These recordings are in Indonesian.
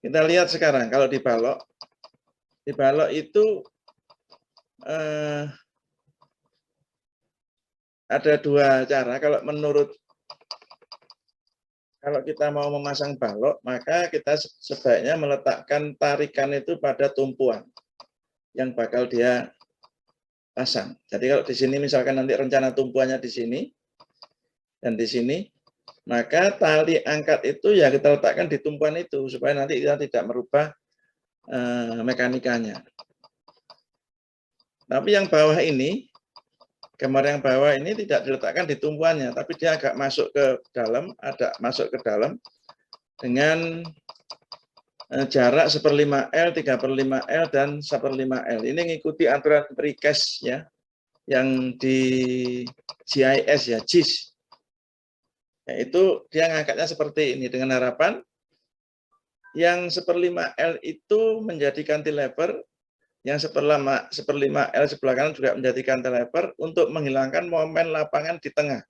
Kita lihat sekarang kalau di balok itu ada dua cara. Kalau kita mau memasang balok, maka kita sebaiknya meletakkan tarikan itu pada tumpuan yang bakal dia pasang. Jadi kalau di sini misalkan nanti rencana tumpuannya di sini dan di sini, maka tali angkat itu ya kita letakkan di tumpuan itu supaya nanti kita tidak merubah mekanikanya. Tapi yang bawah ini, gambar yang bawah ini tidak diletakkan di tumpuannya, tapi dia agak masuk ke dalam, dengan jarak 1/5L, 3/5L, dan 1/5L. Ini mengikuti aturan precast ya, yang di GIS ya, GIS. Yaitu dia ngangkatnya seperti ini dengan harapan yang 1/5L itu menjadi cantilever, yang 1/5L sebelah kanan juga menjadi cantilever untuk menghilangkan momen lapangan di tengah.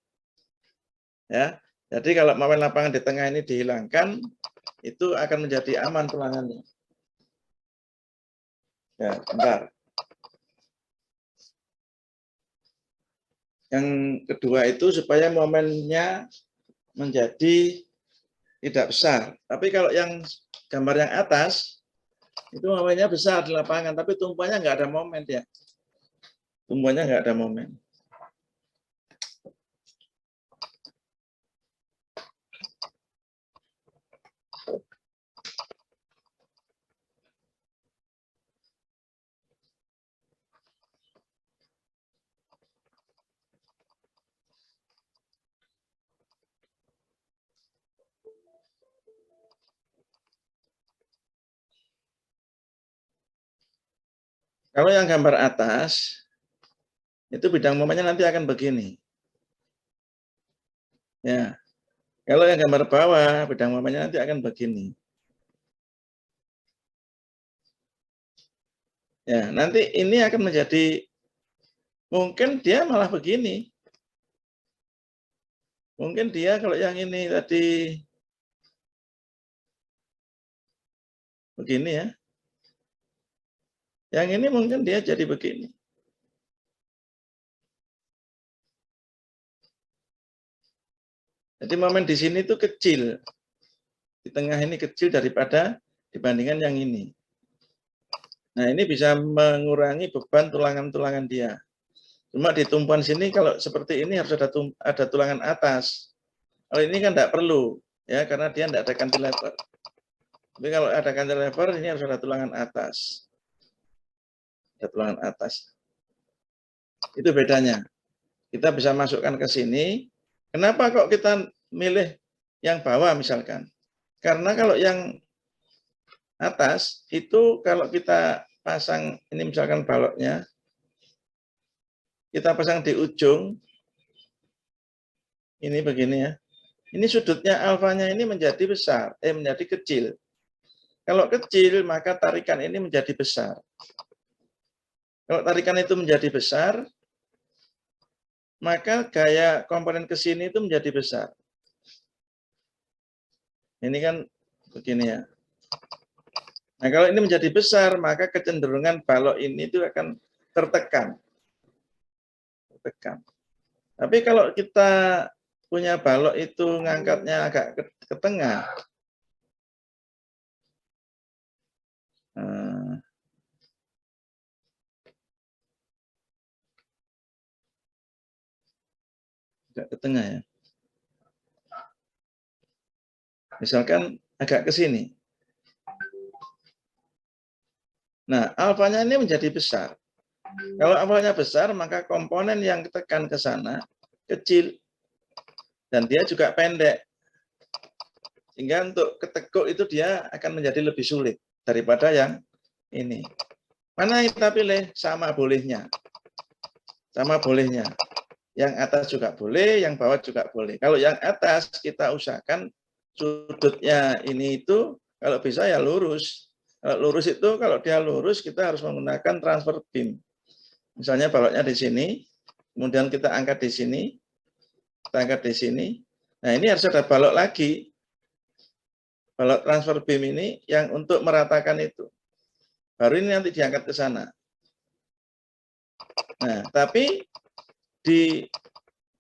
Ya, jadi kalau momen lapangan di tengah ini dihilangkan, itu akan menjadi aman tulangannya. Ya, bentar. Yang kedua itu supaya momennya menjadi tidak besar. Tapi kalau yang gambar yang atas, itu momennya besar di lapangan, tapi tumpuannya nggak ada momen ya. Tumpuannya nggak ada momen. Kalau yang gambar atas, itu bidang momennya nanti akan begini. Ya, kalau yang gambar bawah, bidang momennya nanti akan begini. Ya, nanti ini akan menjadi, mungkin dia malah begini. Mungkin dia kalau yang ini tadi begini ya. Yang ini mungkin dia jadi begini. Jadi momen di sini itu kecil. Di tengah ini kecil daripada dibandingkan yang ini. Nah, ini bisa mengurangi beban tulangan-tulangan dia. Cuma di tumpuan sini kalau seperti ini harus ada tulangan atas. Kalau ini kan tidak perlu, ya, karena dia tidak ada cantilever. Tapi kalau ada cantilever, ini harus ada tulangan atas. Ada tulangan atas. Itu bedanya. Kita bisa masukkan ke sini. Kenapa kok kita milih yang bawah misalkan? Karena kalau yang atas itu kalau kita pasang ini misalkan baloknya, kita pasang di ujung ini begini ya. Ini sudutnya alfanya ini menjadi besar, menjadi kecil. Kalau kecil maka tarikan ini menjadi besar. Kalau tarikan itu menjadi besar, maka gaya komponen ke sini itu menjadi besar. Ini kan begini ya. Nah, kalau ini menjadi besar, maka kecenderungan balok ini itu akan tertekan. Tapi kalau kita punya balok itu ngangkatnya agak ke tengah, agak ke tengah ya. Misalkan agak ke sini. Nah, alfanya ini menjadi besar. Kalau alfanya besar, maka komponen yang tekan ke sana kecil. Dan dia juga pendek. Sehingga untuk ketekuk itu dia akan menjadi lebih sulit daripada yang ini. Mana kita pilih? Sama bolehnya. Sama bolehnya. Yang atas juga boleh, yang bawah juga boleh. Kalau yang atas kita usahakan sudutnya ini itu kalau bisa ya lurus. Kalau lurus itu kalau dia lurus kita harus menggunakan transfer beam. Misalnya baloknya di sini, kemudian kita angkat di sini, kita angkat di sini. Nah, ini harus ada balok lagi. balok transfer beam ini yang untuk meratakan itu. Baru ini nanti diangkat ke sana. Nah, tapi di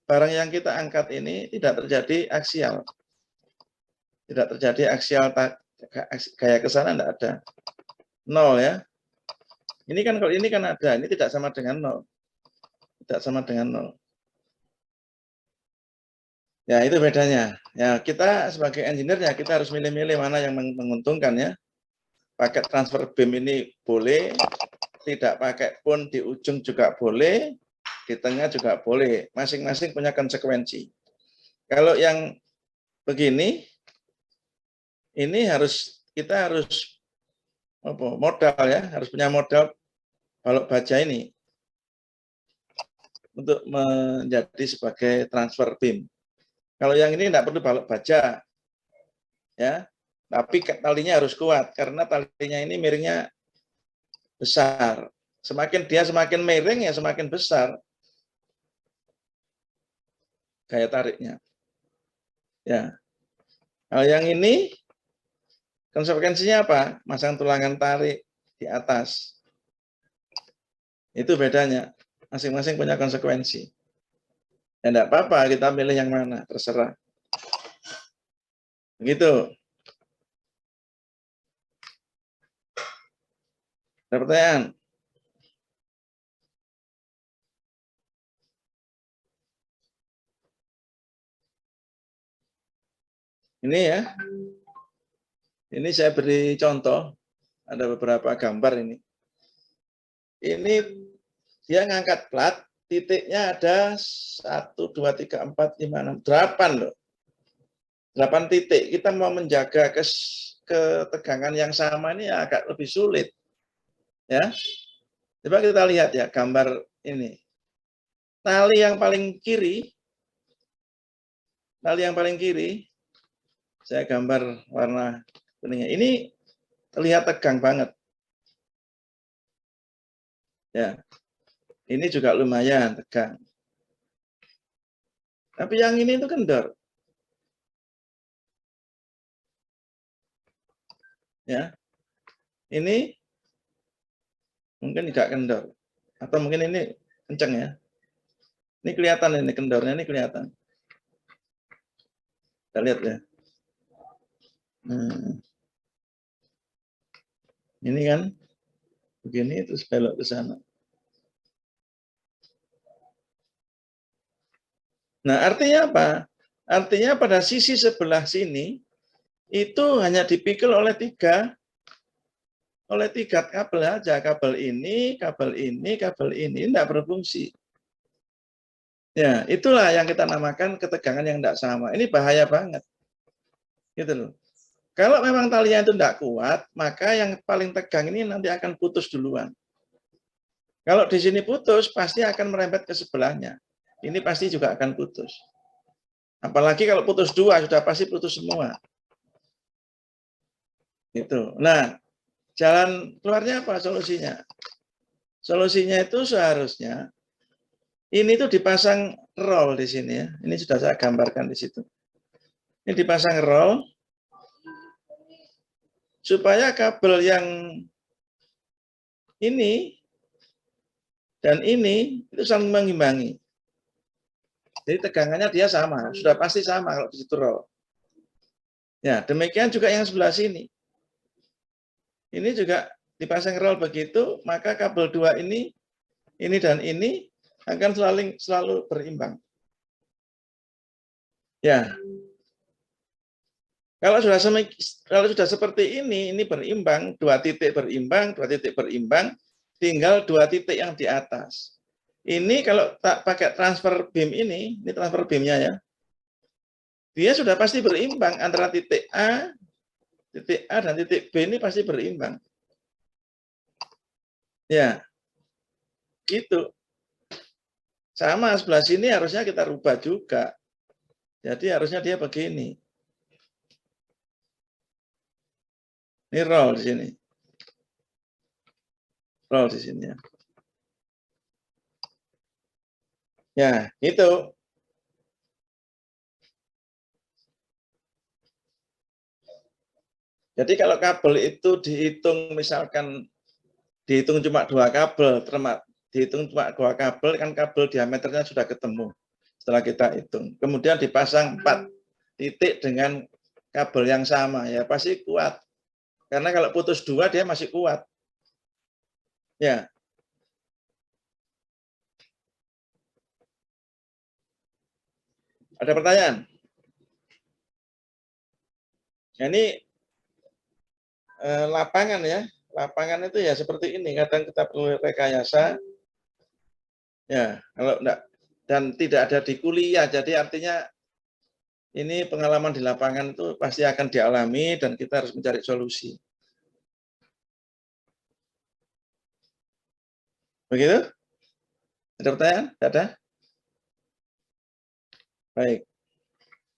barang yang kita angkat ini tidak terjadi aksial. Tidak terjadi aksial gaya ke sana, tidak ada. 0 ya. Ini kan kalau ini kan ada, ini tidak sama dengan 0. Tidak sama dengan 0. Ya, itu bedanya. Ya, kita sebagai engineer ya kita harus milih-milih mana yang menguntungkan ya. Pakai transfer beam ini boleh, tidak pakai pun di ujung juga boleh, di tengah juga boleh. Masing-masing punya konsekuensi. Kalau yang begini, ini kita harus modal ya, harus punya modal balok baja ini untuk menjadi sebagai transfer beam. Kalau yang ini tidak perlu balok baja, ya, tapi talinya harus kuat karena talinya ini miringnya besar. Semakin miring ya semakin besar gaya tariknya. Ya. Kalau yang ini konsekuensinya apa? Masang tulangan tarik di atas. Itu bedanya. Masing-masing punya konsekuensi. Ya enggak apa-apa, kita pilih yang mana, terserah. Begitu. Ada pertanyaan? Ini ya. Ini saya beri contoh. Ada beberapa gambar ini. Ini dia ngangkat plat, titiknya ada 1, 2, 3, 4, 5, 6, 8 loh. 8 titik. Kita mau menjaga ketegangan yang sama ini agak lebih sulit. Ya. Coba kita lihat ya gambar ini. Tali yang paling kiri, saya gambar warna kuningnya. Ini terlihat tegang banget. Ya, ini juga lumayan tegang. Tapi yang ini itu kendor. Ya, ini mungkin tidak kendor. Atau mungkin ini kenceng ya. Ini kelihatan ini kendornya ini kelihatan. Kita lihat ya. Ini kan begini terus belok ke sana. Nah, artinya apa? Artinya pada sisi sebelah sini itu hanya dipikul oleh tiga kabel aja. Kabel ini, tidak berfungsi. Ya, itulah yang kita namakan ketegangan yang tidak sama. Ini bahaya banget. Gitu loh. Kalau memang talinya itu tidak kuat, maka yang paling tegang ini nanti akan putus duluan. Kalau di sini putus, pasti akan merembet ke sebelahnya. Ini pasti juga akan putus. Apalagi kalau putus dua, sudah pasti putus semua. Itu. Nah, jalan keluarnya apa solusinya? Solusinya itu seharusnya ini tuh dipasang roll di sini ya. Ini sudah saya gambarkan di situ. Ini dipasang roll supaya kabel yang ini dan ini itu saling mengimbangi. Jadi tegangannya dia sama, sudah pasti sama kalau di situ roll. Ya, demikian juga yang sebelah sini. Ini juga dipasang roll begitu, maka kabel dua ini dan ini akan selalu berimbang. Ya. Kalau sudah seperti ini berimbang, dua titik berimbang, tinggal dua titik yang di atas. Ini kalau tak pakai transfer beam ini transfer beamnya ya, dia sudah pasti berimbang antara titik A dan titik B ini pasti berimbang. Ya, gitu. Sama sebelah sini harusnya kita rubah juga. Jadi harusnya dia begini. Ini roll di sini. Roll di sini ya. Ya, itu. Jadi kalau kabel itu dihitung misalkan dihitung cuma 2 kabel, dihitung cuma 2 kabel kan kabel diameternya sudah ketemu setelah kita hitung. Kemudian dipasang 4 titik dengan kabel yang sama ya pasti kuat. Karena kalau putus 2 dia masih kuat. Ya. Ada pertanyaan? Nah, ini lapangan ya. Lapangan itu ya seperti ini. Kadang kita perlu rekayasa. Ya, kalau enggak dan tidak ada di kuliah. Jadi artinya ini pengalaman di lapangan itu pasti akan dialami dan kita harus mencari solusi. Begitu? Ada pertanyaan? Ada? Baik.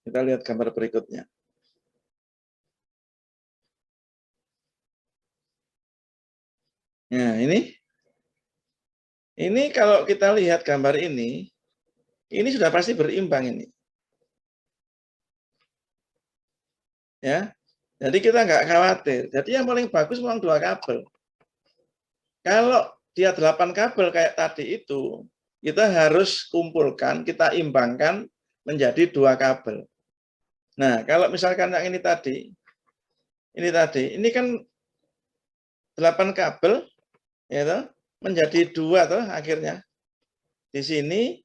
Kita lihat gambar berikutnya. Nah, ini kalau kita lihat gambar ini sudah pasti berimbang ini. Ya. Jadi kita nggak khawatir. Jadi yang paling bagus memang 2 kabel. Kalau dia 8 kabel kayak tadi itu, kita harus kumpulkan, kita imbangkan menjadi 2 kabel. Nah, kalau misalkan yang ini ini kan 8 kabel, ya toh, menjadi 2 toh akhirnya. Di sini,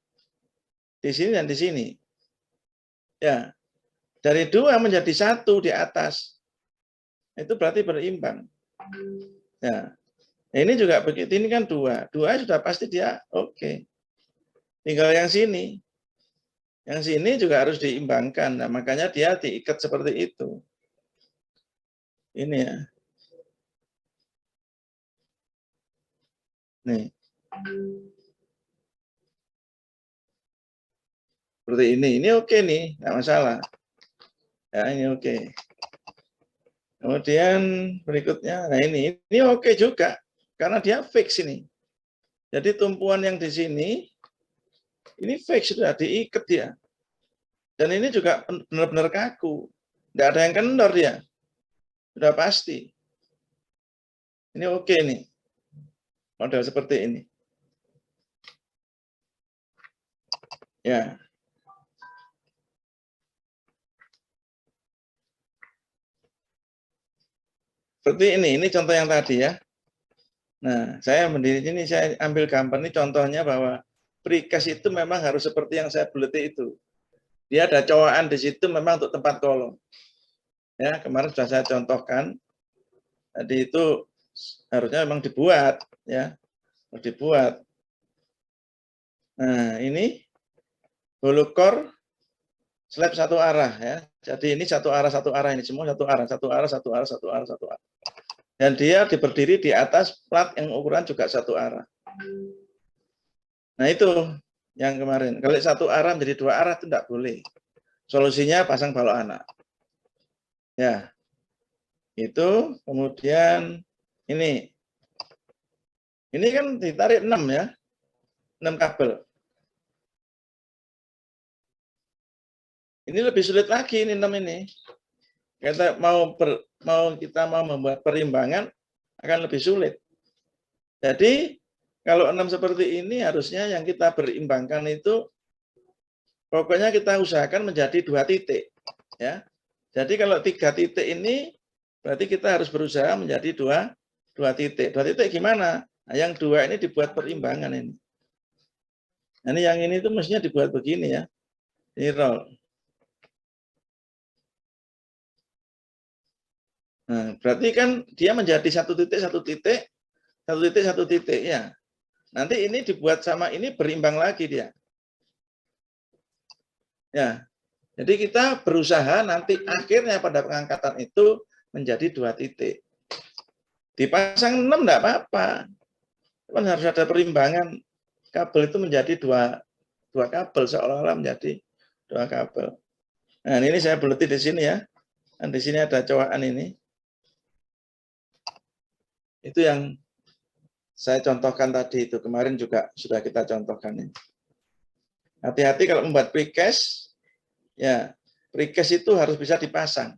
dan di sini. Ya, dari 2 menjadi 1 di atas. Itu berarti berimbang. Ya, ini juga begitu, ini kan 2. 2 sudah pasti dia oke. Tinggal yang sini. Yang sini juga harus diimbangkan. Nah, makanya dia diikat seperti itu. Ini ya. Nih. Seperti ini. Ini oke nih, nggak masalah. Ya, ini oke. Kemudian berikutnya, nah ini oke juga. Karena dia fix ini. Jadi tumpuan yang di sini, ini fix sudah diikat dia. Dan ini juga benar-benar kaku. Nggak ada yang kendor dia. Sudah pasti. Ini oke nih. Model seperti ini. Ya. Seperti ini contoh yang tadi ya. Nah, saya berdiri ini, saya ambil gambar ini contohnya bahwa precast itu memang harus seperti yang saya beliti itu. Dia ada cowaan di situ memang untuk tempat kolom. Ya, kemarin sudah saya contohkan. Jadi itu harusnya memang dibuat, ya, harus dibuat. Nah, ini hollow core slab satu arah ya. Jadi ini satu arah ini semua satu arah. Dan dia berdiri di atas plat yang ukuran juga satu arah. Nah itu yang kemarin. Kalau satu arah menjadi 2 arah itu tidak boleh. Solusinya pasang balok anak. Ya, itu kemudian ini kan ditarik 6 ya, 6 kabel. Ini lebih sulit lagi ini 6 ini. Kita mau membuat perimbangan akan lebih sulit. Jadi kalau 6 seperti ini harusnya yang kita berimbangkan itu pokoknya kita usahakan menjadi 2 titik ya. Jadi kalau 3 titik ini berarti kita harus berusaha menjadi 2 titik. 2 titik gimana? Nah, yang 2 ini dibuat perimbangan ini. Nah, ini yang ini itu mestinya dibuat begini ya. Ini roll. Nah, berarti kan dia menjadi 1 titik, 1 titik, 1 titik, 1 titik ya. Nanti ini dibuat sama ini berimbang lagi dia. Ya. Jadi kita berusaha nanti akhirnya pada pengangkatan itu menjadi 2 titik. Dipasang 6 enggak apa-apa. Kan harus ada perimbangan. Kabel itu menjadi dua kabel seolah-olah menjadi 2 kabel. Nah, ini saya beleti di sini ya. Dan di sini ada cowaan ini. Itu yang saya contohkan tadi itu. Kemarin juga sudah kita contohkan ini. Hati-hati kalau membuat precast, ya precast itu harus bisa dipasang.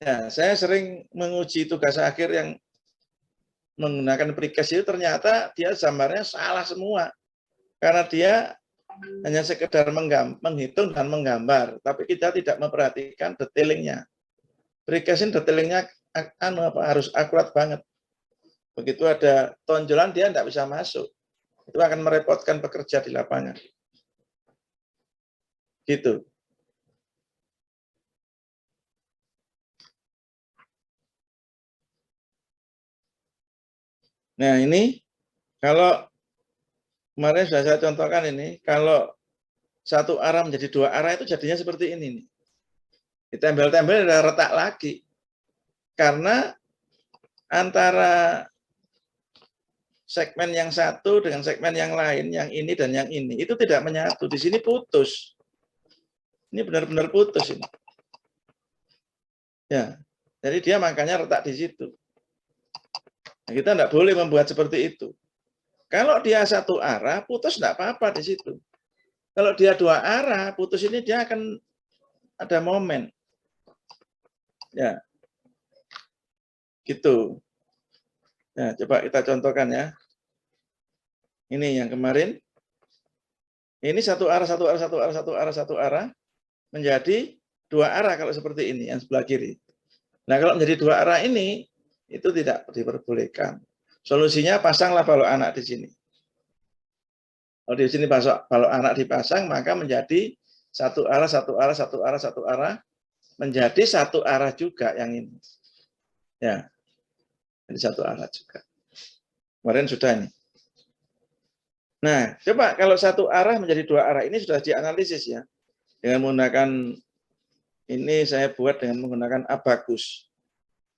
Ya, saya sering menguji tugas akhir yang menggunakan precast itu ternyata dia gambarnya salah semua. Karena dia hanya sekedar menghitung dan menggambar, tapi kita tidak memperhatikan detailingnya. Precast ini detailingnya harus akurat banget. Begitu ada tonjolan dia tidak bisa masuk. Itu akan merepotkan pekerja di lapangan. Gitu. Nah, ini kalau kemarin sudah saya contohkan ini, kalau satu arah menjadi dua arah itu jadinya seperti ini nih. Ditempel-tempel ada retak lagi. Karena antara segmen yang satu dengan segmen yang lain, yang ini dan yang ini, itu tidak menyatu. Di sini putus. Ini benar-benar putus ini. Ya, jadi dia makanya retak di situ. Nah, kita tidak boleh membuat seperti itu. Kalau dia satu arah, putus tidak apa-apa di situ. Kalau dia dua arah, putus ini dia akan ada momen. Ya, gitu. Nah, coba kita contohkan ya. Ini yang kemarin. Ini satu arah, satu arah, satu arah, satu arah, satu arah. Menjadi dua arah kalau seperti ini, yang sebelah kiri. Nah, kalau menjadi dua arah ini, itu tidak diperbolehkan. Solusinya pasanglah balok anak di sini. Kalau di sini balok anak dipasang, maka menjadi satu arah, satu arah, satu arah, satu arah, menjadi satu arah juga yang ini. Ya, jadi satu arah juga. Kemarin sudah ini. Nah, coba kalau satu arah menjadi dua arah, ini sudah dianalisis ya. Dengan menggunakan, ini saya buat dengan menggunakan Abacus.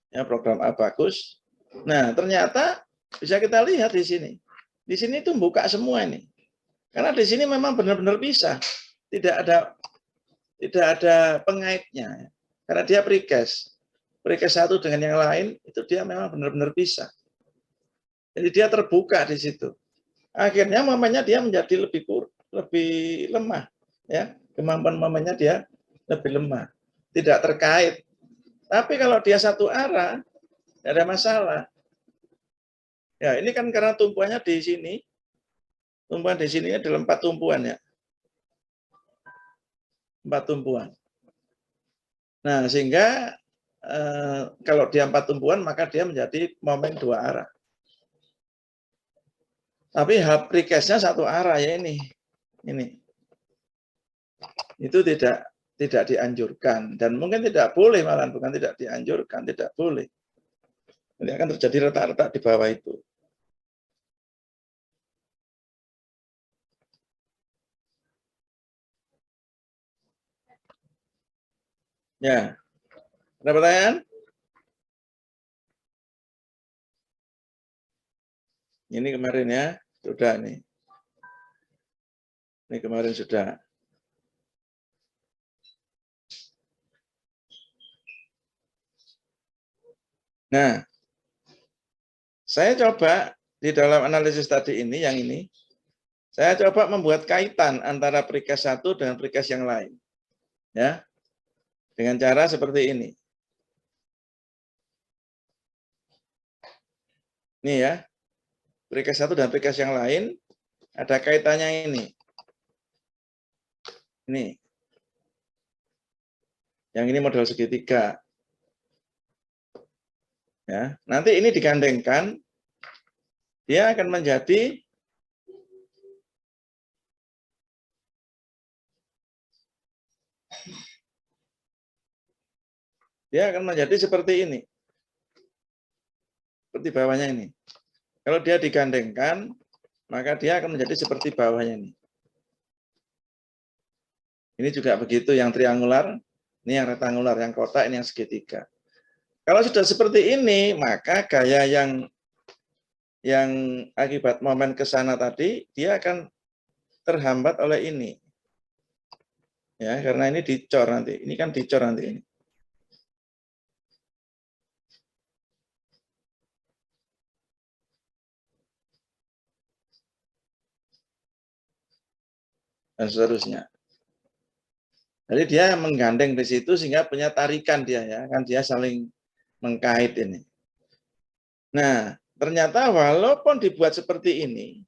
Ya, program Abacus. Nah, ternyata bisa kita lihat di sini. Di sini itu buka semua ini. Karena di sini memang benar-benar bisa. Tidak ada pengaitnya. Karena dia precast. Precast satu dengan yang lain, itu dia memang benar-benar bisa. Jadi dia terbuka di situ. Akhirnya momennya dia menjadi lebih lemah. Ya, kemampuan momennya dia lebih lemah. Tidak terkait. Tapi kalau dia satu arah, tidak ada masalah. Ya, ini kan karena tumpuannya di sini. Tumpuan di sini adalah 4 tumpuan ya. 4 tumpuan. Nah, sehingga kalau dia 4 tumpuan, maka dia menjadi momen dua arah. Tapi precast-nya satu arah ya ini. Ini. Itu tidak dianjurkan dan mungkin tidak boleh, malah bukan tidak dianjurkan, tidak boleh. Ini akan terjadi retak-retak di bawah itu. Ya. Ada pertanyaan? Ini kemarin ya, sudah nih. Ini kemarin sudah. Nah, saya coba di dalam analisis tadi ini, yang ini, saya coba membuat kaitan antara precast satu dengan precast yang lain. Ya, dengan cara seperti ini. Ini ya, precast satu dan precast yang lain, ada kaitannya ini. Ini. Yang ini model segitiga. Ya, nanti ini digandengkan, dia akan menjadi seperti ini. Seperti bawahnya ini. Kalau dia digandengkan, maka dia akan menjadi seperti bawahnya ini. Ini juga begitu, yang triangular, ini yang rektangular, yang kotak, ini yang segitiga. Kalau sudah seperti ini, maka gaya yang akibat momen ke sana tadi, dia akan terhambat oleh ini. Ya, karena ini dicor nanti. Ini kan dicor nanti ini. Dan seterusnya. Jadi dia menggandeng di situ sehingga punya tarikan dia ya, kan dia saling mengkait ini. Nah, ternyata walaupun dibuat seperti ini,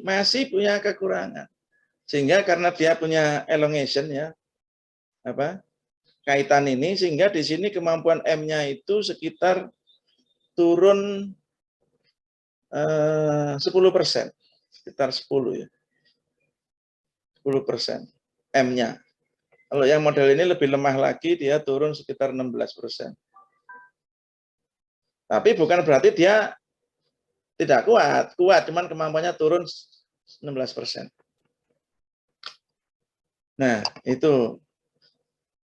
masih punya kekurangan. Sehingga karena dia punya elongation ya, kaitan ini, sehingga di sini kemampuan M-nya itu sekitar turun 10%, sekitar 10 ya, 10% M-nya. Kalau yang model ini lebih lemah lagi, dia turun sekitar 16%. Tapi bukan berarti dia tidak kuat, cuman kemampuannya turun 16%. Nah, itu.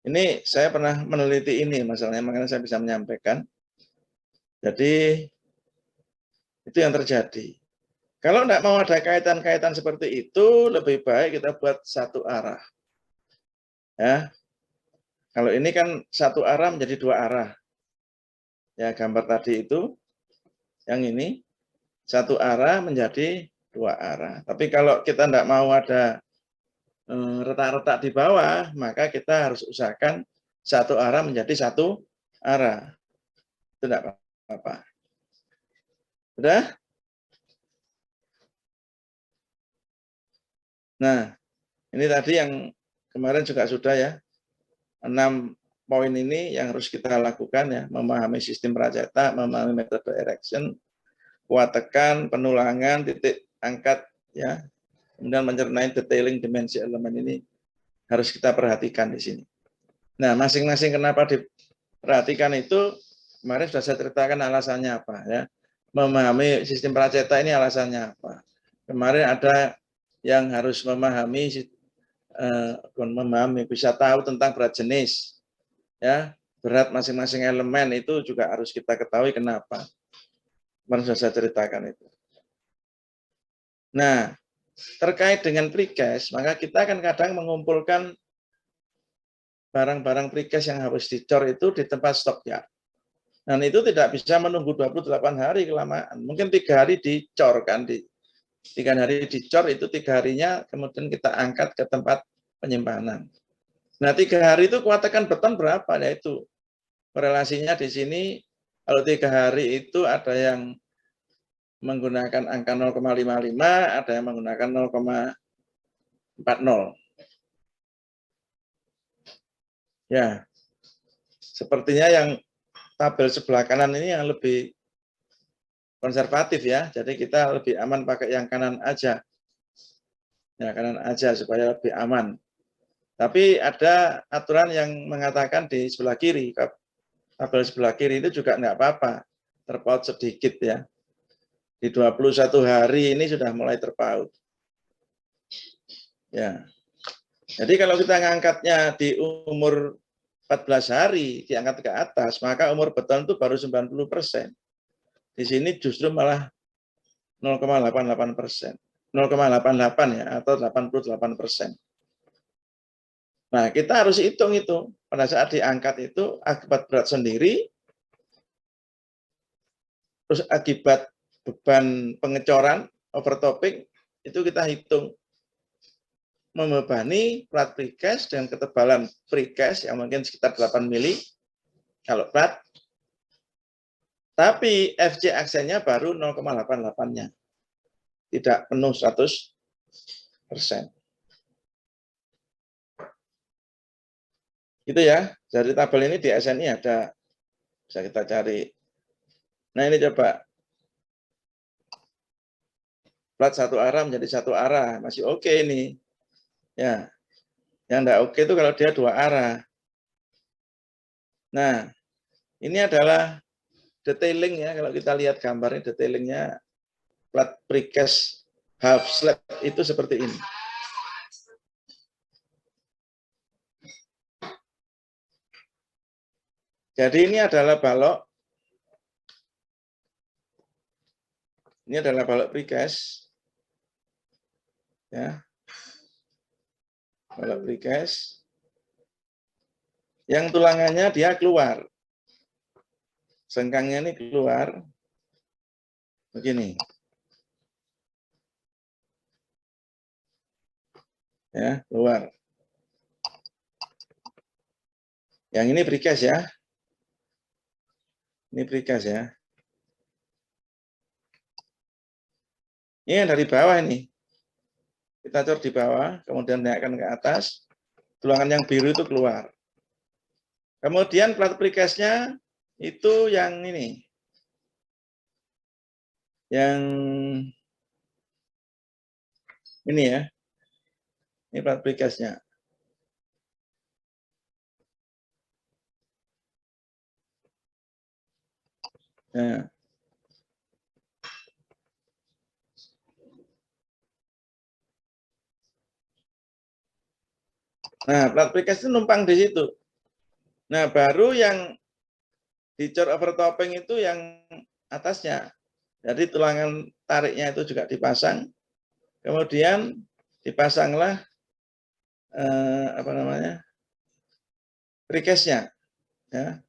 Ini saya pernah meneliti ini masalahnya, makanya saya bisa menyampaikan. Jadi, itu yang terjadi. Kalau tidak mau ada kaitan-kaitan seperti itu, lebih baik kita buat satu arah. Ya, kalau ini kan satu arah menjadi dua arah. Ya, gambar tadi itu, yang ini satu arah menjadi dua arah. Tapi kalau kita tidak mau ada retak-retak di bawah, maka kita harus usahakan satu arah menjadi satu arah. Itu tidak apa-apa. Sudah? Nah, ini tadi yang kemarin juga sudah ya. 6 poin ini yang harus kita lakukan ya, memahami sistem pracetak, memahami metode erection, kuat tekan, penulangan, titik angkat ya. Kemudian mencernai detailing dimensi elemen ini harus kita perhatikan di sini. Nah, masing-masing kenapa diperhatikan itu kemarin sudah saya ceritakan alasannya apa ya. Memahami sistem pracetak ini alasannya apa. Kemarin ada yang harus memahami bisa tahu tentang berat jenis ya, berat masing-masing elemen itu juga harus kita ketahui kenapa. Kemarin sudah saya ceritakan itu. Nah, terkait dengan precast, maka kita akan kadang mengumpulkan barang-barang precast yang harus dicor itu di tempat stok ya. Dan itu tidak bisa menunggu 28 hari kelamaan. Mungkin 3 hari dicor kan, 3 hari dicor itu 3 harinya kemudian kita angkat ke tempat penyimpanan. Nah, 3 hari itu kuat tekan beton berapa? Ya itu korelasinya di sini kalau 3 hari itu ada yang menggunakan angka 0,55, ada yang menggunakan 0,40. Ya, sepertinya yang tabel sebelah kanan ini yang lebih konservatif ya. Jadi kita lebih aman pakai yang kanan aja. Ya, kanan aja supaya lebih aman. Tapi ada aturan yang mengatakan di sebelah kiri, tabel sebelah kiri itu juga enggak apa-apa, terpaut sedikit ya. Di 21 hari ini sudah mulai terpaut. Ya. Jadi kalau kita ngangkatnya di umur 14 hari diangkat ke atas, maka umur beton itu baru 90%. Di sini justru malah 0,88%. 0,88 ya, atau 88%. Nah, kita harus hitung itu. Pada saat diangkat itu, akibat berat sendiri, terus akibat beban pengecoran, overtopping, itu kita hitung. Membebani plat precast dengan ketebalan precast yang mungkin sekitar 8 mili kalau plat, tapi FC aksennya baru 0,88-nya, tidak penuh 100%. Gitu ya, dari tabel ini di SNI ada, bisa kita cari. Nah ini coba, plat satu arah menjadi satu arah, masih oke ini. Ya, yang enggak oke itu kalau dia dua arah. Nah, ini adalah detailing ya, kalau kita lihat gambarnya detailingnya plat precast half slab itu seperti ini. Jadi ini adalah balok. Ini adalah balok precast. Ya. Balok precast. Yang tulangannya dia keluar. Sengkangnya ini keluar. Begini. Ya, keluar. Yang ini precast ya. Ini precast ya. Ini yang dari bawah ini. Kita cor di bawah, kemudian naikkan ke atas. Tulangan yang biru itu keluar. Kemudian plat precastnya itu yang ini. Yang ini ya. Ini plat precastnya. Nah. Nah, plat precast itu numpang di situ. Nah, baru yang dicor overtopping itu yang atasnya. Jadi tulangan tariknya itu juga dipasang. Kemudian dipasanglah apa namanya? Precastnya. Ya.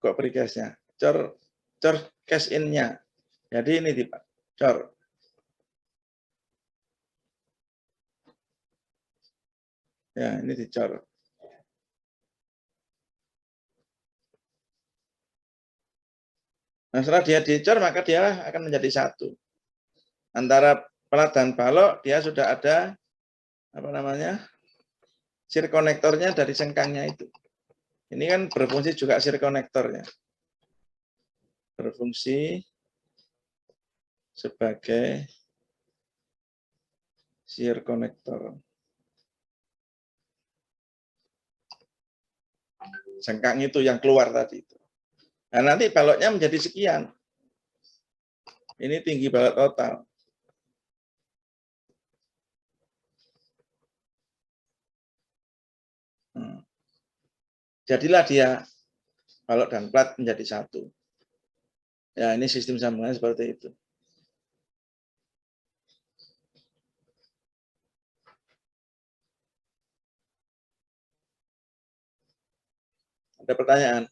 Kok precastnya? Cor case in-nya. Jadi ini dicor. Ya, ini dicor. Nah, setelah dia dicor, maka dia akan menjadi satu. Antara plat dan balok, dia sudah ada apa namanya? Sir konektornya dari sengkangnya itu. Ini kan berfungsi juga sir konektornya. Berfungsi sebagai sir konektor. Sengkang itu yang keluar tadi itu. Nah, nanti baloknya menjadi sekian. Ini tinggi balok total. Jadilah dia balok dan plat menjadi satu. Ya, ini sistem sambungan seperti itu. Ada pertanyaan?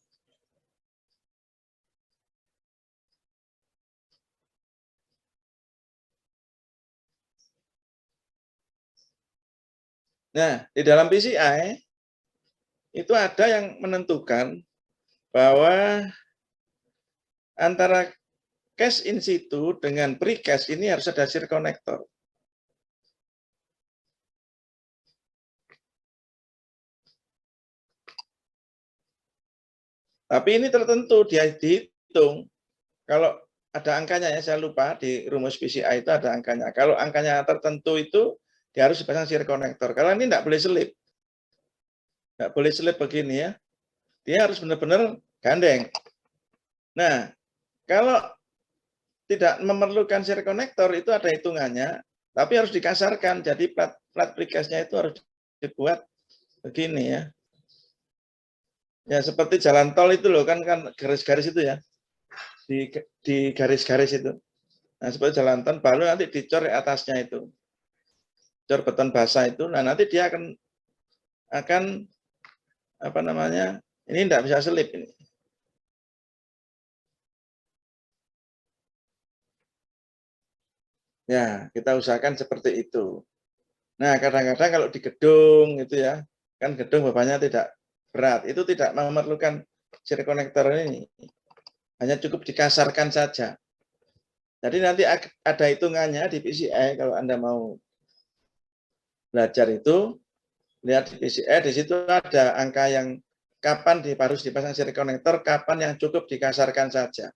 Nah, di dalam PCI itu ada yang menentukan bahwa antara cache in situ dengan precast ini harus ada sir konektor. Tapi ini tertentu, dia dihitung. Kalau ada angkanya ya, saya lupa di rumus PCI itu ada angkanya. Kalau angkanya tertentu itu dia harus dipasang sir konektor. Kalau ini tidak boleh selip. Tidak boleh selip begini ya. Dia harus benar-benar gandeng. Nah, kalau tidak memerlukan sir konektor itu ada hitungannya, tapi harus dikasarkan. Jadi plat precastnya itu harus dibuat begini ya. Ya seperti jalan tol itu loh kan garis-garis itu ya. Di garis-garis itu. Nah, seperti jalan tol baru nanti dicor atasnya itu. Cor beton basah itu. Nah, nanti dia akan apa namanya? Ini tidak bisa selip ini. Ya, kita usahakan seperti itu. Nah, kadang-kadang kalau di gedung itu ya, kan gedung bebannya tidak berat, itu tidak memerlukan sir konektor ini. Hanya cukup dikasarkan saja. Jadi nanti ada hitungannya di PCI kalau Anda mau belajar itu, lihat di PCI, di situ ada angka yang kapan harus dipasang sir konektor, kapan yang cukup dikasarkan saja.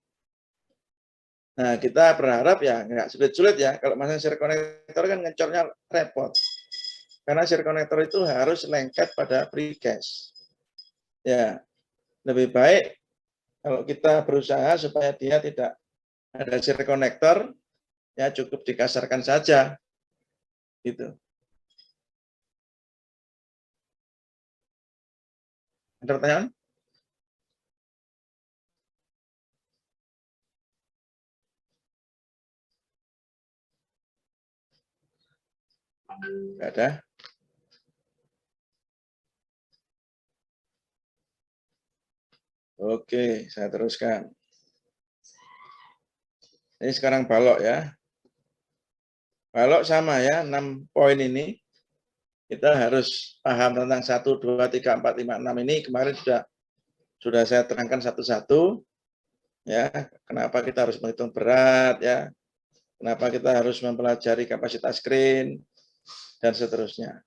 Nah, kita berharap ya nggak sulit-sulit ya. Kalau masang sir konektor kan ngecornya repot. Karena sir konektor itu harus lengket pada precast. Ya, lebih baik kalau kita berusaha supaya dia tidak ada sir konektor, ya cukup dikasarkan saja. Gitu. Ada pertanyaan? Tidak ada. Oke, saya teruskan. Ini sekarang balok ya. Balok sama ya, 6 poin ini. kita harus paham tentang 1, 2, 3, 4, 5, 6 ini. Kemarin sudah saya terangkan satu-satu, ya. Kenapa kita harus menghitung berat, ya. Kenapa kita harus mempelajari kapasitas kren, dan seterusnya.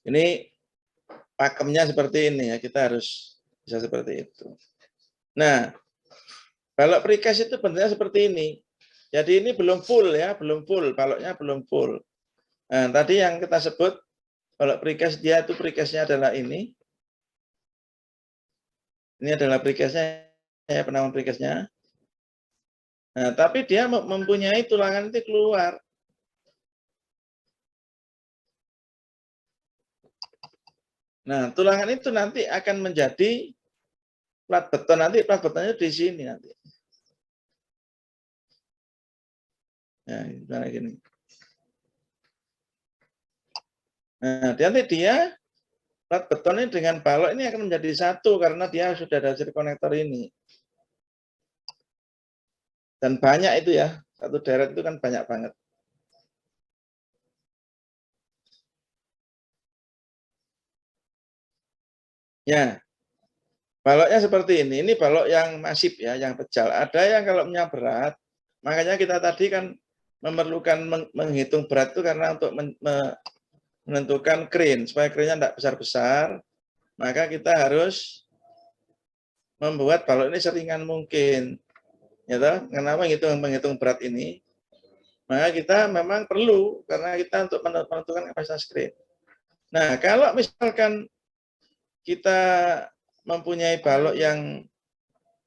Ini pakemnya seperti ini, ya. Kita harus bisa seperti itu. Nah, balok precast itu bentuknya seperti ini. Jadi ini belum full, ya, belum full, baloknya belum full. Nah, tadi yang kita sebut balok precast, dia itu precastnya adalah ini. Ini adalah precastnya, ya, penamaan precastnya. Nah, tapi dia mempunyai tulangan itu keluar. Nah, tulangan itu nanti akan menjadi plat beton. Nanti plat betonnya di sini nanti. Nah, misalnya gini. Nah, nanti dia plat beton ini dengan balok ini akan menjadi satu karena dia sudah ada konektor ini. Dan banyak itu, ya, satu deret itu kan banyak banget. Ya, baloknya seperti ini. Ini balok yang masif, ya, yang pejal. Ada yang kalau punya berat, makanya kita tadi kan memerlukan menghitung berat itu karena untuk menentukan kren, supaya krennya tidak besar-besar, maka kita harus membuat balok ini seringan mungkin. Ya, kenapa menghitung berat ini? Maka kita memang perlu, karena kita untuk menentukan kapasitas kren. Nah, kalau misalkan kita mempunyai balok yang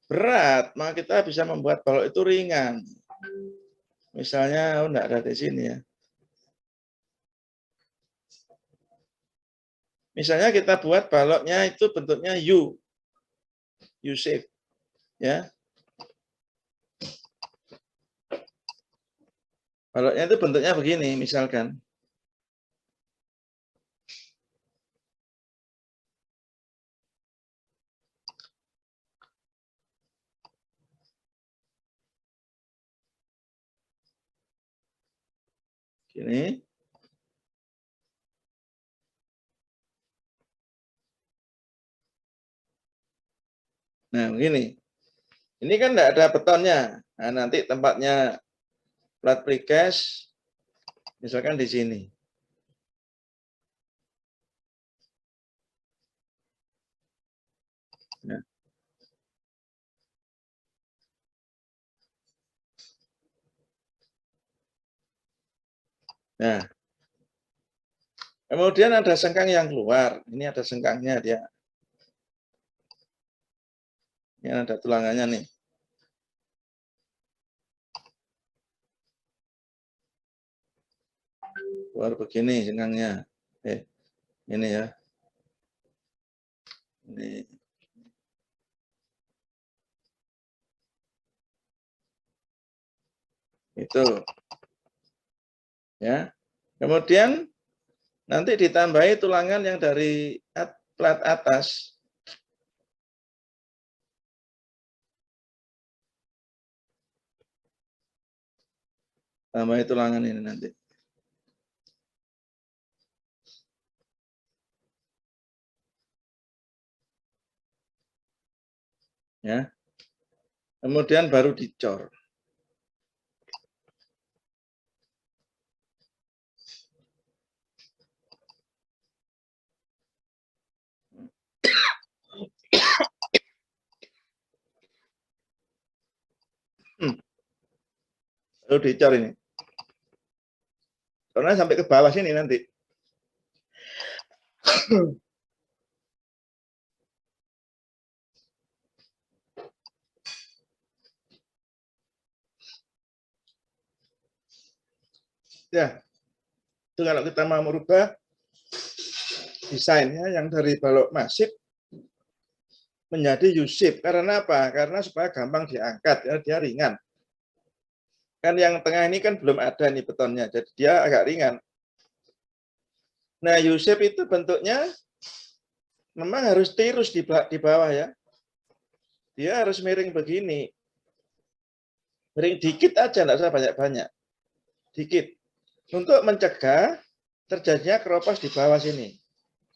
berat, maka kita bisa membuat balok itu ringan. Misalnya, enggak ada di sini, ya. Misalnya kita buat baloknya itu bentuknya U-shape, ya. Baloknya itu bentuknya begini, misalkan. Gini. Nah, begini. Ini kan enggak ada betonnya. Nah, nanti tempatnya plat precast, misalkan di sini. Nah. Nah, kemudian ada sengkang yang keluar. Ini ada sengkangnya dia. Ini ada tulangannya nih. Keluar begini sengkangnya. Ini, ya. Ini. Itu. Ya. Kemudian nanti ditambahi tulangan yang dari plat atas. Tambahi tulangan ini nanti. Ya. Kemudian baru dicor. Baru dicor ini. Karena sampai ke bawah sini nanti. Ya, itu kalau kita mau merubah desainnya yang dari balok masif menjadi U-shape. Karena apa? Karena supaya gampang diangkat, ya, dia ringan. Kan yang tengah ini kan belum ada nih betonnya, jadi dia agak ringan. Nah, U-shape itu bentuknya memang harus tirus di bawah, ya. Dia harus miring begini. Miring dikit aja, enggak usah banyak-banyak. Dikit. Untuk mencegah terjadinya keropos di bawah sini.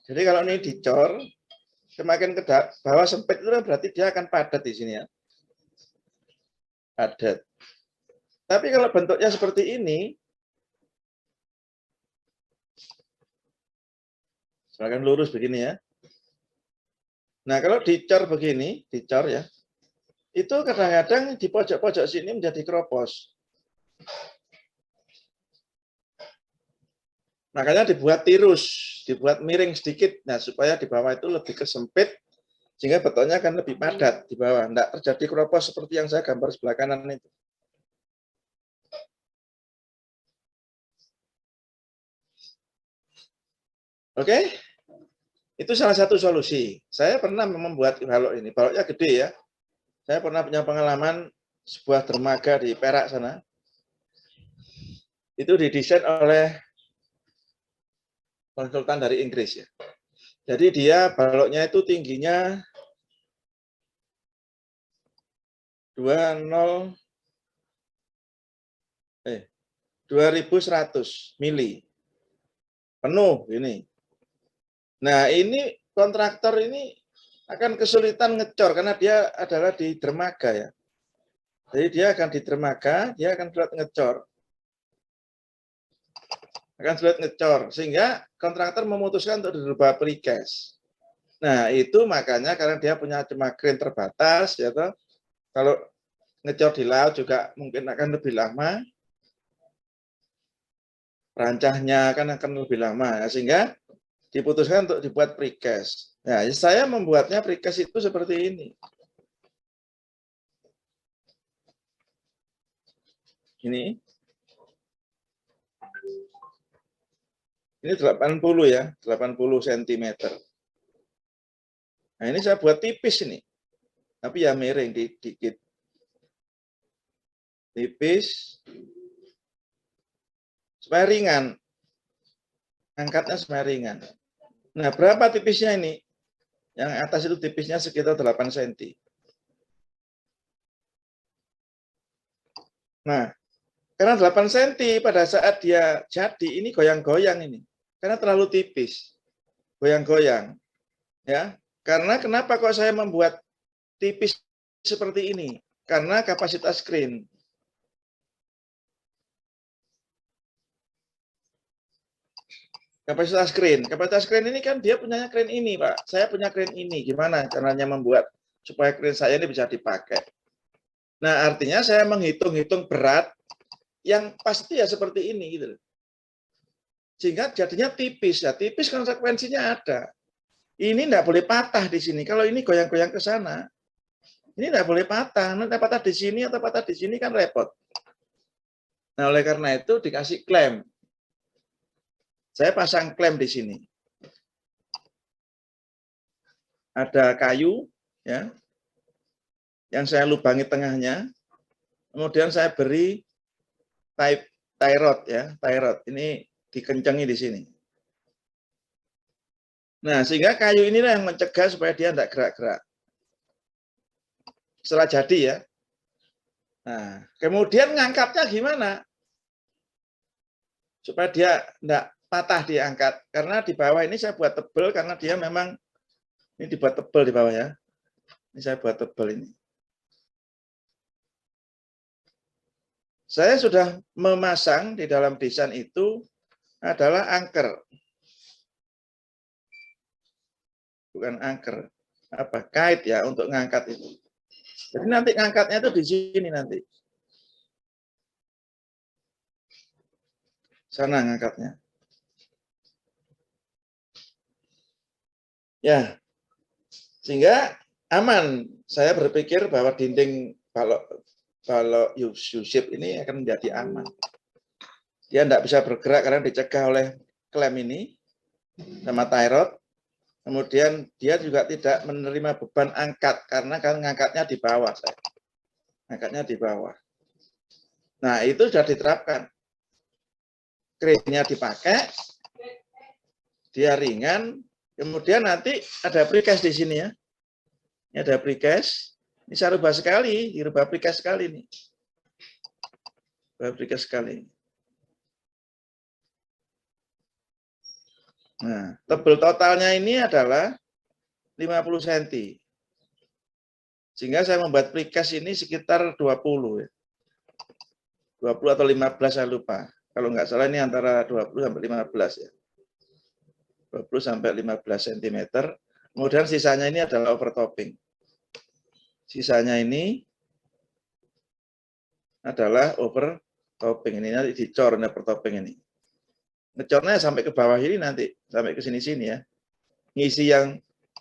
Jadi kalau ini dicor, semakin ke bawah sempit itu berarti dia akan padat di sini ya. Padat. Tapi kalau bentuknya seperti ini, misalkan lurus begini ya. Nah, kalau dicor begini, dicor ya, itu kadang-kadang di pojok-pojok sini menjadi keropos. Makanya dibuat tirus, dibuat miring sedikit, nah supaya di bawah itu lebih kesempit, sehingga bentuknya akan lebih padat di bawah. Tidak terjadi keropos seperti yang saya gambar sebelah kanan itu. Oke, itu salah satu solusi. Saya pernah membuat balok ini, baloknya gede ya. Saya pernah punya pengalaman sebuah dermaga di Perak sana. Itu didesain oleh konsultan dari Inggris ya. Jadi dia baloknya itu tingginya 2100 mili. Penuh ini. Nah, ini kontraktor ini akan kesulitan ngecor karena dia adalah di dermaga ya. Jadi dia akan di dermaga, dia akan sulit ngecor. Akan sulit ngecor sehingga kontraktor memutuskan untuk dirubah precast. Nah, itu makanya karena dia punya cuma crane terbatas ya toh. Kalau ngecor di laut juga mungkin akan lebih lama. Rancahnya akan lebih lama ya, sehingga diputuskan untuk dibuat precast. Nah, saya membuatnya precast itu seperti ini. Ini 80 ya, 80 cm. Nah, ini saya buat tipis ini. Tapi ya miring dikit. Tipis. Supaya ringan. Angkatnya supaya ringan. Nah, berapa tipisnya ini? Yang atas itu tipisnya sekitar 8 cm. Nah, karena 8 cm pada saat dia jadi, ini goyang-goyang ini. Karena terlalu tipis. Goyang-goyang. Ya, karena kenapa kok saya membuat tipis seperti ini? Karena kapasitas crane. Kapasitas crane ini kan dia punya crane ini, Pak. Saya punya crane ini. Gimana caranya membuat supaya crane saya ini bisa dipakai? Nah, artinya saya menghitung-hitung berat yang pasti ya seperti ini gitu. Sehingga jadinya tipis ya. Tipis konsekuensinya ada. Ini enggak boleh patah di sini. Kalau ini goyang-goyang ke sana, ini enggak boleh patah. Nanti patah di sini atau patah di sini kan repot. Nah, oleh karena itu dikasih klem. Saya pasang klem di sini. Ada kayu ya. Yang saya lubangi tengahnya. Kemudian saya beri tie rod ya, tie rod. Ini dikencengi di sini. Nah, sehingga kayu inilah yang mencegah supaya dia tidak gerak-gerak. Setelah jadi ya. Nah, kemudian ngangkatnya gimana? Supaya dia tidak patah diangkat. Karena di bawah ini saya buat tebel karena dia memang ini dibuat tebel di bawah ya. Ini saya buat tebel ini. Saya sudah memasang di dalam desain itu adalah anker. Bukan anker. Apa? Kait ya untuk ngangkat itu. Jadi nanti ngangkatnya itu di sini nanti. Sana ngangkatnya. Ya. Sehingga aman. Saya berpikir bahwa dinding kalau U-shape ini akan menjadi aman. Dia tidak bisa bergerak karena dicegah oleh klem ini sama tie rod. Kemudian dia juga tidak menerima beban angkat karena kan ngangkatnya di bawah. Angkatnya di bawah. Nah, itu sudah diterapkan. Crane-nya dipakai, dia ringan, kemudian nanti ada precast di sini ya. Ini ada precast. Ini saya rubah sekali, dirubah precast sekali nih. Rubah precast sekali. Nah, tebel totalnya ini adalah 50 cm. Sehingga saya membuat precast ini sekitar 20 ya. 20 atau 15 saya lupa. Kalau nggak salah ini antara 20 sampai 15 ya. 20 sampai 15 cm. Kemudian sisanya ini adalah overtopping. Sisanya ini adalah overtopping. Ini nanti dicor ini overtopping ini. Ngecornya sampai ke bawah ini nanti, sampai ke sini-sini ya. Ngisi yang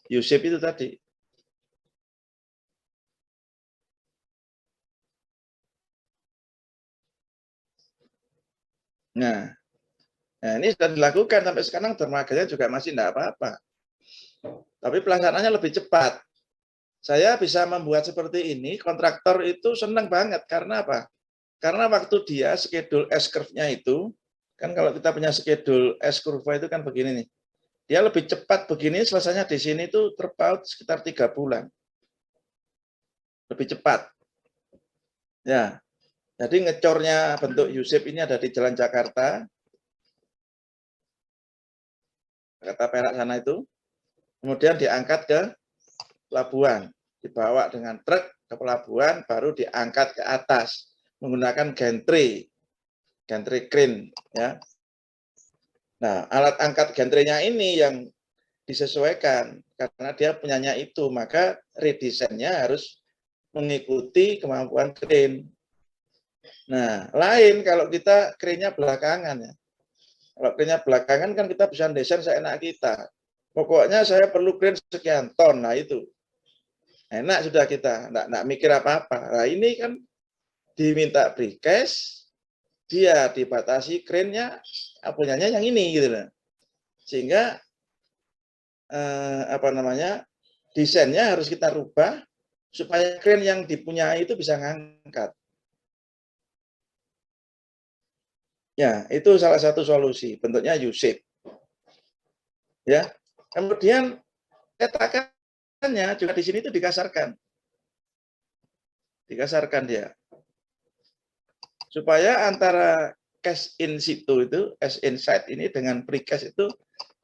U-shape itu tadi. Nah, ini sudah dilakukan sampai sekarang, dermaganya juga masih tidak apa-apa. Tapi pelaksanaannya lebih cepat. Saya bisa membuat seperti ini, kontraktor itu senang banget. Karena apa? Karena waktu dia schedule S-curve-nya itu, kan kalau kita punya schedule S-curve itu kan begini nih. Dia lebih cepat begini, selesainya di sini itu terpaut sekitar 3 bulan. Lebih cepat. Ya, jadi ngecornya bentuk U-shape ini ada di Jalan Jakarta Perak sana itu. Kemudian diangkat ke pelabuhan. Dibawa dengan truk ke pelabuhan, baru diangkat ke atas menggunakan gantry crane. Ya. Nah, alat angkat gantry-nya ini yang disesuaikan karena dia punyanya itu, maka redesainnya harus mengikuti kemampuan crane. Nah, lain kalau kita crane-nya belakangan ya. Kalau crane-nya belakangan kan kita bisa desain seenak kita. Pokoknya saya perlu crane sekian ton, nah itu. Enak sudah kita, enggak mikir apa-apa. Nah ini kan diminta precast, dia dibatasi crane-nya, punyanya yang ini gitu loh. Sehingga desainnya harus kita rubah supaya crane yang dipunyai itu bisa ngangkat. Ya, itu salah satu solusi, bentuknya U-shape. Ya. Kemudian cetakannya juga di sini itu dikasarkan. Dikasarkan dia. Supaya antara cast in situ itu, cast inside ini dengan precast itu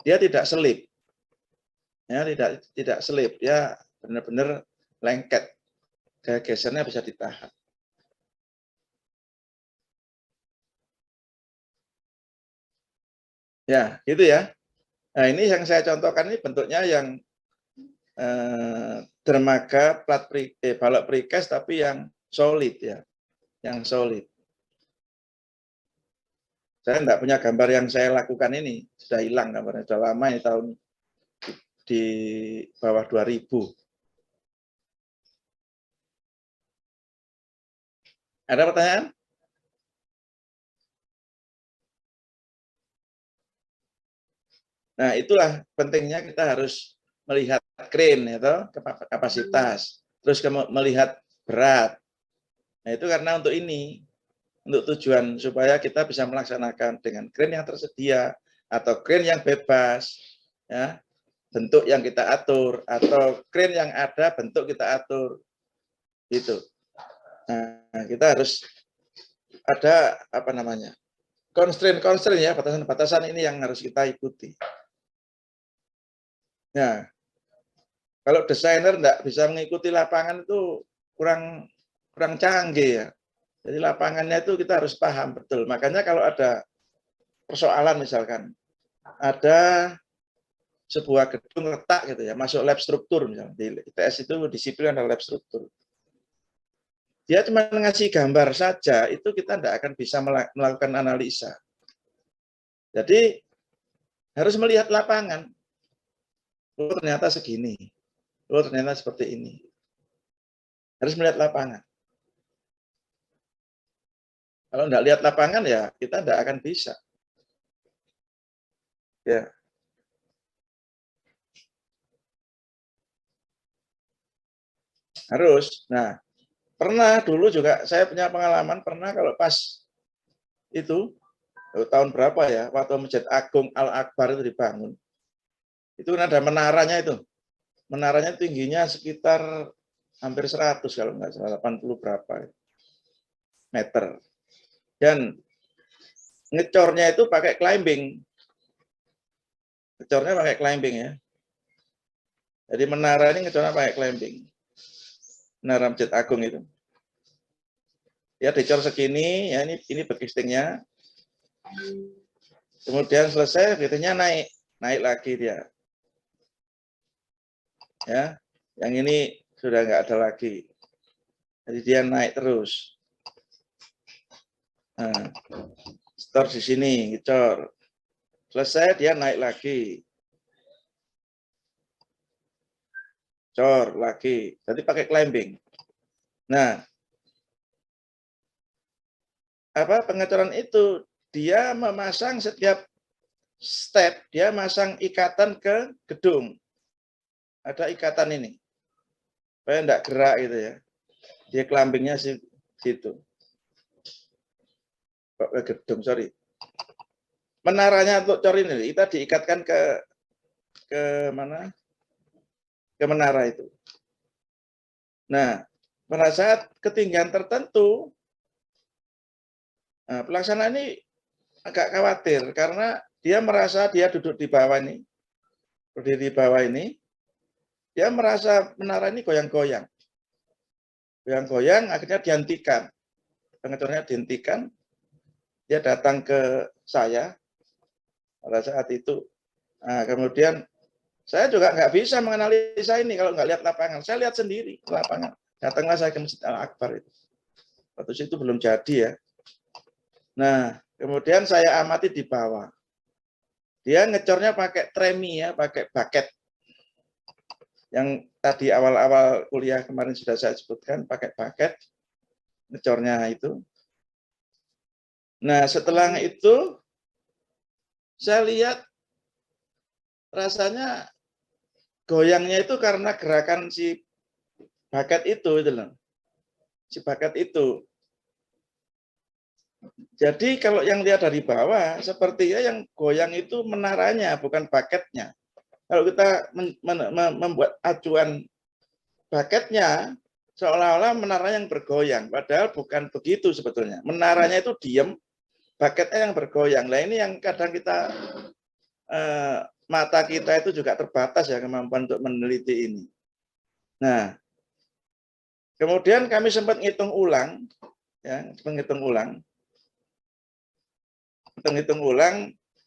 dia tidak selip. Ya, tidak selip, dia benar-benar lengket. Gesernya bisa ditahan. Ya, gitu ya. Nah, ini yang saya contohkan ini bentuknya yang dermaga balok precast tapi yang solid ya, yang solid. Saya enggak punya gambar yang saya lakukan ini, sudah hilang gambarnya, sudah lama ini tahun di bawah 2000. Ada pertanyaan? Nah, itulah pentingnya kita harus melihat crane itu kapasitas, terus melihat berat. Nah, itu karena untuk ini, untuk tujuan supaya kita bisa melaksanakan dengan crane yang tersedia atau crane yang bebas, ya, bentuk yang kita atur atau crane yang ada bentuk kita atur, gitu. Nah, kita harus ada constraint ya, batasan-batasan ini yang harus kita ikuti. Nah, kalau desainer enggak bisa mengikuti lapangan itu kurang canggih ya. Jadi lapangannya itu kita harus paham betul. Makanya kalau ada persoalan misalkan ada sebuah gedung retak gitu ya, masuk lab struktur misalnya. Di ITS itu disiplin ada lab struktur. Dia cuma ngasih gambar saja, itu kita tidak akan bisa melakukan analisa. Jadi harus melihat lapangan. Oh ternyata segini. Oh ternyata seperti ini. Harus melihat lapangan. Kalau tidak lihat lapangan ya kita tidak akan bisa. Ya. Harus. Nah, pernah dulu juga saya punya pengalaman, pernah kalau pas itu tahun berapa ya, waktu Masjid Agung Al-Akbar itu dibangun. Itu kan ada menaranya itu. Menaranya tingginya sekitar hampir 100 kalau nggak salah, 80 berapa meter. Dan ngecornya itu pakai climbing. Ngecornya pakai clamping ya. Jadi menara ini ngecornya pakai clamping. Menara Masjid Agung itu. Ya dicor segini, ya ini bekistingnya. Kemudian selesai, fittingnya naik lagi dia. Ya, yang ini sudah nggak ada lagi. Jadi dia naik terus. Nah, store di sini, ngecor. Selesai, dia naik lagi. Cor lagi. Jadi pakai clamping. Nah, apa pengecoran itu dia memasang setiap step, dia masang ikatan ke gedung. Ada ikatan ini. Supaya enggak gerak gitu ya. Dia clampingnya situ. Ke gedung, sorry. Menaranya untuk cor ini kita diikatkan ke mana? Ke menara itu. Nah, pada saat ketinggian tertentu, nah, pelaksana ini agak khawatir karena dia merasa dia duduk di bawah ini, berdiri di bawah ini, dia merasa menara ini goyang-goyang. Goyang-goyang, akhirnya dihentikan. Pengecornya dihentikan, dia datang ke saya pada saat itu. Nah, kemudian saya juga nggak bisa menganalisa ini kalau nggak lihat lapangan. Saya lihat sendiri ke lapangan. Datanglah saya ke Masjid Al-Akbar itu. Waktu itu belum jadi ya. Nah, kemudian saya amati di bawah. Dia ngecornya pakai tremi ya, pakai bucket. Yang tadi awal-awal kuliah kemarin sudah saya sebutkan, pakai bucket. Ngecornya itu. Nah, setelah itu saya lihat rasanya goyangnya itu karena gerakan si bucket itu loh. Si bucket itu. Jadi kalau yang lihat dari bawah, sepertinya yang goyang itu menaranya, bukan bucketnya. Kalau kita membuat acuan bucketnya, seolah-olah menara yang bergoyang. Padahal bukan begitu sebetulnya. Menaranya itu diem, bucketnya yang bergoyang. Nah ini yang kadang kita, mata kita itu juga terbatas ya kemampuan untuk meneliti ini. Nah, kemudian kami sempat ngitung ulang, ya, menghitung ulang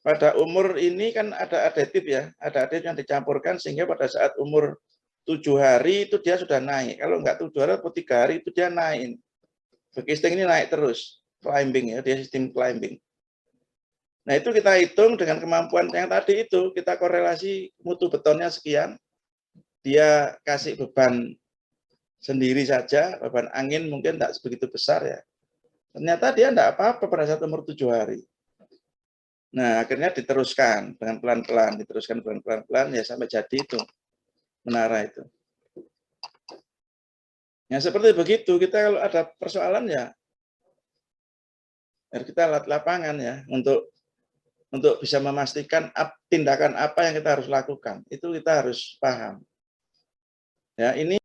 pada umur ini kan ada aditif ya, ada aditif yang dicampurkan sehingga pada saat umur 7 hari itu dia sudah naik. Kalau enggak 7 hari atau 3 hari itu dia naik. Bekisting ini naik terus, climbing ya, dia sistem climbing. Nah itu kita hitung dengan kemampuan yang tadi itu, kita korelasi mutu betonnya sekian, dia kasih beban sendiri saja, beban angin mungkin tidak sebegitu besar ya. Ternyata dia tidak apa-apa pada saat umur 7 hari. Nah, akhirnya diteruskan dengan pelan-pelan, ya sampai jadi itu menara itu. Ya seperti begitu, kita kalau ada persoalan ya kita lihat lapangan ya untuk bisa memastikan tindakan apa yang kita harus lakukan. Itu kita harus paham. Ya, ini